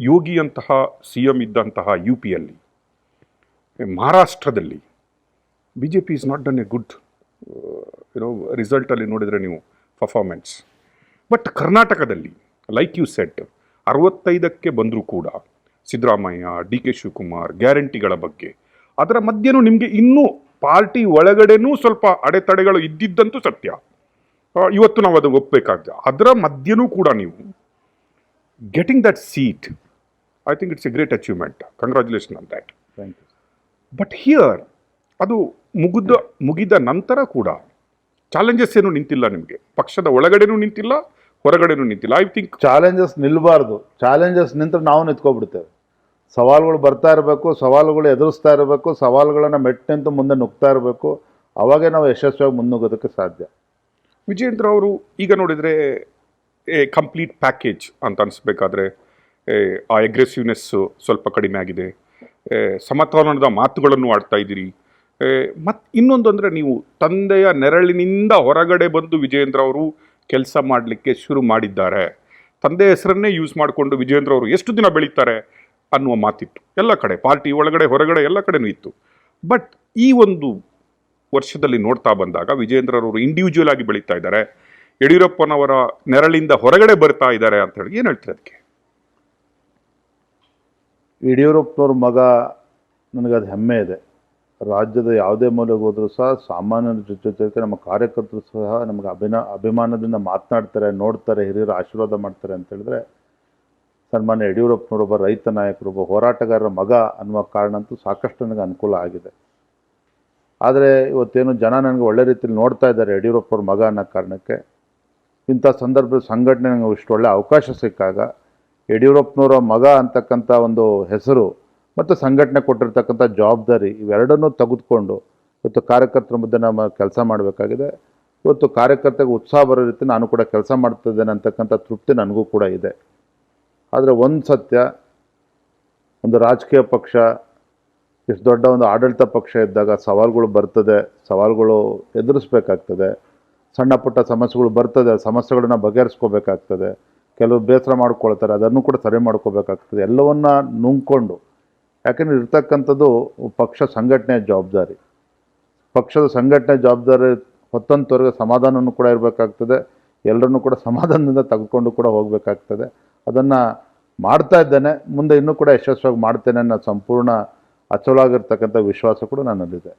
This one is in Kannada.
ಯೋಗಿಯಂತಹ ಸಿ ಎಂ ಇದ್ದಂತಹ ಯು ಪಿಯಲ್ಲಿ, ಮಹಾರಾಷ್ಟ್ರದಲ್ಲಿ B J P is not done a good ರಿಸಲ್ಟಲ್ಲಿ ನೋಡಿದರೆ ನೀವು ಪರ್ಫಾರ್ಮೆನ್ಸ್. ಬಟ್ ಕರ್ನಾಟಕದಲ್ಲಿ ಲೈಕ್ ಯು ಸೆಟ್ 65ಕ್ಕೆ ಬಂದರೂ ಕೂಡ ಸಿದ್ದರಾಮಯ್ಯ, ಡಿ ಕೆ ಶಿವಕುಮಾರ್ ಗ್ಯಾರಂಟಿಗಳ ಬಗ್ಗೆ, ಅದರ ಮಧ್ಯೆನೂ ನಿಮಗೆ ಇನ್ನೂ ಪಾರ್ಟಿ ಒಳಗಡೆನೂ ಸ್ವಲ್ಪ ಅಡೆತಡೆಗಳು ಇದ್ದಿದ್ದಂತೂ ಸತ್ಯ. ಇವತ್ತು ನಾವು ಅದು ಒಪ್ಪಬೇಕಾಗ್ತದೆ. ಅದರ ಮಧ್ಯೆನೂ ಕೂಡ ನೀವು getting that seat, I think it's a great achievement. Congratulation on that. Thank you. But here ಅದು ಮುಗಿದ ನಂತರ ಕೂಡ ಚಾಲೆಂಜಸ್ ಏನು ನಿಂತಿಲ್ಲ ನಿಮಗೆ. ಪಕ್ಷದ ಒಳಗಡೆನೂ ನಿಂತಿಲ್ಲ, ಹೊರಗಡೆನೂ ನಿಂತಿಲ್ಲ. ಐ ಥಿಂಕ್ ಚಾಲೆಂಜಸ್ ನಿಲ್ಲಬಾರ್ದು. ಚಾಲೆಂಜಸ್ ನಿಂತರೆ ನಾವು ನಿಂತ್ಕೊಬಿಡ್ತೇವೆ. ಸವಾಲುಗಳು ಬರ್ತಾ ಇರಬೇಕು, ಸವಾಲುಗಳು ಎದುರಿಸ್ತಾ ಇರಬೇಕು, ಸವಾಲುಗಳನ್ನು ಮೆಟ್ಟಂತೂ ಮುಂದೆ ನುಗ್ತಾ ಇರಬೇಕು. ಅವಾಗೇ ನಾವು ಯಶಸ್ವಿಯಾಗಿ ಮುನ್ನುಗ್ಗೋದಕ್ಕೆ ಸಾಧ್ಯ. ವಿಜೇಂದ್ರ ಅವರು ಈಗ ನೋಡಿದರೆ ಎ ಕಂಪ್ಲೀಟ್ ಪ್ಯಾಕೇಜ್ ಅಂತ ಅನಿಸ್ಬೇಕಾದ್ರೆ ಆ ಅಗ್ರೆಸಿವ್ನೆಸ್ಸು ಸ್ವಲ್ಪ ಕಡಿಮೆ ಆಗಿದೆ. ಸಮತೋಲನದ ಮಾತುಗಳನ್ನು ಆಡ್ತಾ ಇದ್ದೀರಿ. ಮತ್ತು ಇನ್ನೊಂದು ಅಂದರೆ ನೀವು ತಂದೆಯ ನೆರಳಿನಿಂದ ಹೊರಗಡೆ ಬಂದು ವಿಜೇಂದ್ರ ಅವರು ಕೆಲಸ ಮಾಡಲಿಕ್ಕೆ ಶುರು ಮಾಡಿದ್ದಾರೆ. ತಂದೆ ಹೆಸರನ್ನೇ ಯೂಸ್ ಮಾಡಿಕೊಂಡು ವಿಜೇಂದ್ರ ಅವರು ಎಷ್ಟು ದಿನ ಬೆಳೀತಾರೆ ಅನ್ನುವ ಮಾತಿತ್ತು ಎಲ್ಲ ಕಡೆ, ಪಾರ್ಟಿ ಒಳಗಡೆ ಹೊರಗಡೆ ಎಲ್ಲ ಕಡೆನೂ ಇತ್ತು. ಬಟ್ ಈ ಒಂದು ವರ್ಷದಲ್ಲಿ ನೋಡ್ತಾ ಬಂದಾಗ ವಿಜೇಂದ್ರರವರು ಇಂಡಿವಿಜುವಲ್ ಆಗಿ ಬೆಳೀತಾ ಇದ್ದಾರೆ, ಯಡಿಯೂರಪ್ಪನವರ ನೆರಳಿಂದ ಹೊರಗಡೆ ಬರ್ತಾ ಇದ್ದಾರೆ ಅಂತ ಹೇಳಿ ಏನು ಹೇಳ್ತೀರಿ ಅದಕ್ಕೆ? ಯಡಿಯೂರಪ್ಪನವ್ರ ಮಗ, ನನಗದು ಹೆಮ್ಮೆ ಇದೆ. ರಾಜ್ಯದ ಯಾವುದೇ ಮೂಲೆಗೆ ಹೋದರೂ ಸಹ ಸಾಮಾನ್ಯರ ಜೊತೆಗೆ ನಮ್ಮ ಕಾರ್ಯಕರ್ತರು ಸಹ ನಮಗೆ ಅಭಿಮಾನದಿಂದ ಮಾತನಾಡ್ತಾರೆ, ನೋಡ್ತಾರೆ, ಹಿರಿಯರು ಆಶೀರ್ವಾದ ಮಾಡ್ತಾರೆ ಅಂತ ಹೇಳಿದ್ರೆ ಸನ್ಮಾನ್ಯ ಯಡಿಯೂರಪ್ಪನವರೊಬ್ಬ ರೈತ ನಾಯಕರು, ಒಬ್ಬ ಹೋರಾಟಗಾರರ ಮಗ ಅನ್ನುವ ಕಾರಣ ಅಂತೂ ಸಾಕಷ್ಟು ನನಗೆ ಅನುಕೂಲ ಆಗಿದೆ. ಆದರೆ ಇವತ್ತೇನು ಜನ ನನಗೆ ಒಳ್ಳೆ ರೀತಿಯಲ್ಲಿ ನೋಡ್ತಾ ಇದ್ದಾರೆ ಯಡಿಯೂರಪ್ಪವ್ರ ಮಗ ಅನ್ನೋ ಕಾರಣಕ್ಕೆ, ಇಂಥ ಸಂದರ್ಭದ ಸಂಘಟನೆ ನನಗೆ ಇಷ್ಟು ಒಳ್ಳೆ ಅವಕಾಶ ಸಿಕ್ಕಾಗ ಯಡಿಯೂರಪ್ಪನವರ ಮಗ ಅಂತಕ್ಕಂಥ ಒಂದು ಹೆಸರು ಮತ್ತು ಸಂಘಟನೆ ಕೊಟ್ಟಿರ್ತಕ್ಕಂಥ ಜವಾಬ್ದಾರಿ ಇವೆರಡನ್ನೂ ತೆಗೆದುಕೊಂಡು ಇವತ್ತು ಕಾರ್ಯಕರ್ತರ ಮಧ್ಯೆ ನಮ್ಮ ಕೆಲಸ ಮಾಡಬೇಕಾಗಿದೆ. ಇವತ್ತು ಕಾರ್ಯಕರ್ತರಿಗೆ ಉತ್ಸಾಹ ಬರೋ ರೀತಿ ನಾನು ಕೂಡ ಕೆಲಸ ಮಾಡ್ತಿದ್ದೇನೆ ಅಂತಕ್ಕಂಥ ತೃಪ್ತಿ ನನಗೂ ಕೂಡ ಇದೆ. ಆದರೆ ಒಂದು ಸತ್ಯ, ಒಂದು ರಾಜಕೀಯ ಪಕ್ಷ, ಇಷ್ಟು ದೊಡ್ಡ ಒಂದು ಆಡಳಿತ ಪಕ್ಷ ಇದ್ದಾಗ ಸವಾಲುಗಳು ಬರ್ತದೆ, ಸವಾಲುಗಳು ಎದುರಿಸ್ಬೇಕಾಗ್ತದೆ. ಸಣ್ಣ ಪುಟ್ಟ ಸಮಸ್ಯೆಗಳು ಬರ್ತದೆ, ಸಮಸ್ಯೆಗಳನ್ನ ಬಗೆಹರಿಸ್ಕೋಬೇಕಾಗ್ತದೆ. ಕೆಲವರು ಬೇಸರ ಮಾಡ್ಕೊಳ್ತಾರೆ, ಅದನ್ನು ಕೂಡ ಸರಿ ಮಾಡ್ಕೋಬೇಕಾಗ್ತದೆ. ಎಲ್ಲವನ್ನ ನುಂಗ್ಕೊಂಡು, ಯಾಕೆಂದರೆ ಇರ್ತಕ್ಕಂಥದ್ದು ಪಕ್ಷ ಸಂಘಟನೆಯ ಜವಾಬ್ದಾರಿ. ಪಕ್ಷದ ಸಂಘಟನೆ ಜವಾಬ್ದಾರಿ ಹೊತ್ತಂತವ್ರಿಗೆ ಸಮಾಧಾನವೂ ಕೂಡ ಇರಬೇಕಾಗ್ತದೆ. ಎಲ್ಲರನ್ನೂ ಕೂಡ ಸಮಾಧಾನದಿಂದ ತೆಗೆದುಕೊಂಡು ಕೂಡ ಹೋಗಬೇಕಾಗ್ತದೆ. ಅದನ್ನು ಮಾಡ್ತಾ ಇದ್ದೇನೆ, ಮುಂದೆ ಇನ್ನೂ ಕೂಡ ಯಶಸ್ವಿಯಾಗಿ ಮಾಡ್ತೇನೆ ಅನ್ನೋ ಸಂಪೂರ್ಣ ಅಚಲವಾಗಿರ್ತಕ್ಕಂಥ ವಿಶ್ವಾಸ ಕೂಡ ನನ್ನಲ್ಲಿದೆ.